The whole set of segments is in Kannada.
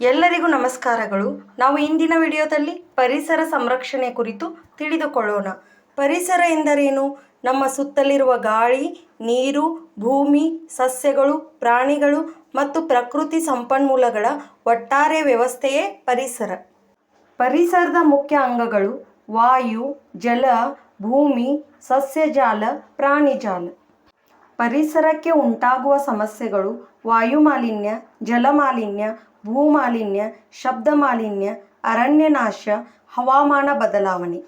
ಎಲ್ಲರಿಗೂ ನಮಸ್ಕಾರಗಳು. ನಾವು ಇಂದಿನ ವಿಡಿಯೋದಲ್ಲಿ ಪರಿಸರ ಸಂರಕ್ಷಣೆ ಕುರಿತು ತಿಳಿದುಕೊಳ್ಳೋಣ. ಪರಿಸರ ಎಂದರೇನು? ನಮ್ಮ ಸುತ್ತಲಿರುವ ಗಾಳಿ, ನೀರು, ಭೂಮಿ, ಸಸ್ಯಗಳು, ಪ್ರಾಣಿಗಳು ಮತ್ತು ಪ್ರಕೃತಿ ಸಂಪನ್ಮೂಲಗಳ ಒಟ್ಟಾರೆ ವ್ಯವಸ್ಥೆಯೇ ಪರಿಸರ. ಪರಿಸರದ ಮುಖ್ಯ ಅಂಗಗಳು ವಾಯು, ಜಲ, ಭೂಮಿ, ಸಸ್ಯಜಾಲ, ಪ್ರಾಣಿಜಾಲ. ಪರಿಸರಕ್ಕೆ ಉಂಟಾಗುವ ಸಮಸ್ಯೆಗಳು ವಾಯುಮಾಲಿನ್ಯ, ಜಲಮಾಲಿನ್ಯ, ಭೂಮಾಲಿನ್ಯ, ಶಬ್ದ ಮಾಲಿನ್ಯ, ಅರಣ್ಯನಾಶ, ಹವಾಮಾನ ಬದಲಾವಣೆ.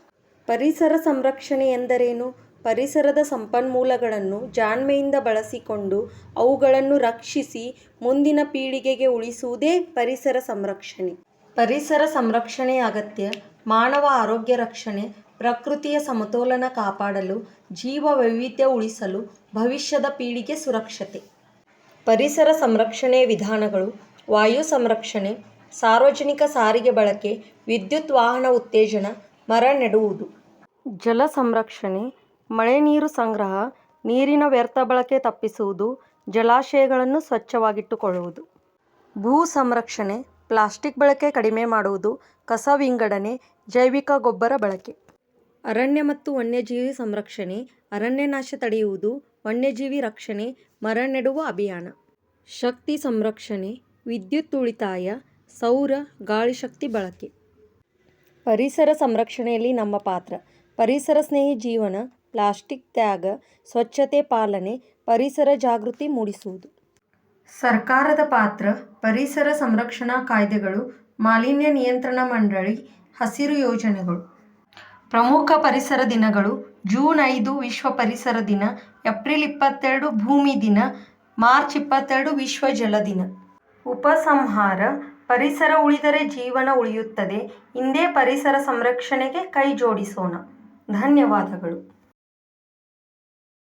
ಪರಿಸರ ಸಂರಕ್ಷಣೆ ಎಂದರೇನು? ಪರಿಸರದ ಸಂಪನ್ಮೂಲಗಳನ್ನು ಜಾಣ್ಮೆಯಿಂದ ಬಳಸಿಕೊಂಡು ಅವುಗಳನ್ನು ರಕ್ಷಿಸಿ ಮುಂದಿನ ಪೀಳಿಗೆಗೆ ಉಳಿಸುವುದೇ ಪರಿಸರ ಸಂರಕ್ಷಣೆ. ಪರಿಸರ ಸಂರಕ್ಷಣೆಯ ಅಗತ್ಯ ಮಾನವ ಆರೋಗ್ಯ ರಕ್ಷಣೆ, ಪ್ರಕೃತಿಯ ಸಮತೋಲನ ಕಾಪಾಡಲು, ಜೀವ ವೈವಿಧ್ಯ ಉಳಿಸಲು, ಭವಿಷ್ಯದ ಪೀಳಿಗೆ ಸುರಕ್ಷತೆ. ಪರಿಸರ ಸಂರಕ್ಷಣೆಯ ವಿಧಾನಗಳು: ವಾಯು ಸಂರಕ್ಷಣೆ, ಸಾರ್ವಜನಿಕ ಸಾರಿಗೆ ಬಳಕೆ, ವಿದ್ಯುತ್ ವಾಹನ ಉತ್ತೇಜನ, ಮರ ನೆಡುವುದು. ಜಲ ಸಂರಕ್ಷಣೆ, ಮಳೆ ನೀರು ಸಂಗ್ರಹ, ನೀರಿನ ವ್ಯರ್ಥ ಬಳಕೆ ತಪ್ಪಿಸುವುದು, ಜಲಾಶಯಗಳನ್ನು ಸ್ವಚ್ಛವಾಗಿಟ್ಟುಕೊಳ್ಳುವುದು. ಭೂ ಸಂರಕ್ಷಣೆ, ಪ್ಲಾಸ್ಟಿಕ್ ಬಳಕೆ ಕಡಿಮೆ ಮಾಡುವುದು, ಕಸ ವಿಂಗಡಣೆ, ಜೈವಿಕ ಗೊಬ್ಬರ ಬಳಕೆ. ಅರಣ್ಯ ಮತ್ತು ವನ್ಯಜೀವಿ ಸಂರಕ್ಷಣೆ, ಅರಣ್ಯನಾಶ ತಡೆಯುವುದು, ವನ್ಯಜೀವಿ ರಕ್ಷಣೆ, ಮರ ನೆಡುವ ಅಭಿಯಾನ. ಶಕ್ತಿ ಸಂರಕ್ಷಣೆ, ವಿದ್ಯುತ್ ಉಳಿತಾಯ, ಸೌರ, ಗಾಳಿ ಶಕ್ತಿ ಬಳಕೆ. ಪರಿಸರ ಸಂರಕ್ಷಣೆಯಲ್ಲಿ ನಮ್ಮ ಪಾತ್ರ: ಪರಿಸರ ಸ್ನೇಹಿ ಜೀವನ, ಪ್ಲಾಸ್ಟಿಕ್ ತ್ಯಾಗ, ಸ್ವಚ್ಛತೆ ಪಾಲನೆ, ಪರಿಸರ ಜಾಗೃತಿ ಮೂಡಿಸುವುದು. ಸರ್ಕಾರದ ಪಾತ್ರ: ಪರಿಸರ ಸಂರಕ್ಷಣಾ ಕಾಯ್ದೆಗಳು, ಮಾಲಿನ್ಯ ನಿಯಂತ್ರಣ ಮಂಡಳಿ, ಹಸಿರು ಯೋಜನೆಗಳು. ಪ್ರಮುಖ ಪರಿಸರ ದಿನಗಳು: ಜೂನ್ 5 ವಿಶ್ವ ಪರಿಸರ ದಿನ, ಏಪ್ರಿಲ್ 22 ಭೂಮಿ ದಿನ, ಮಾರ್ಚ್ 22 ವಿಶ್ವ ಜಲ ದಿನ. ಉಪಸಂಹಾರ: ಪರಿಸರ ಉಳಿದರೆ ಜೀವನ ಉಳಿಯುತ್ತದೆ. ಇಂದೇ ಪರಿಸರ ಸಂರಕ್ಷಣೆಗೆ ಕೈ ಜೋಡಿಸೋಣ. ಧನ್ಯವಾದಗಳು.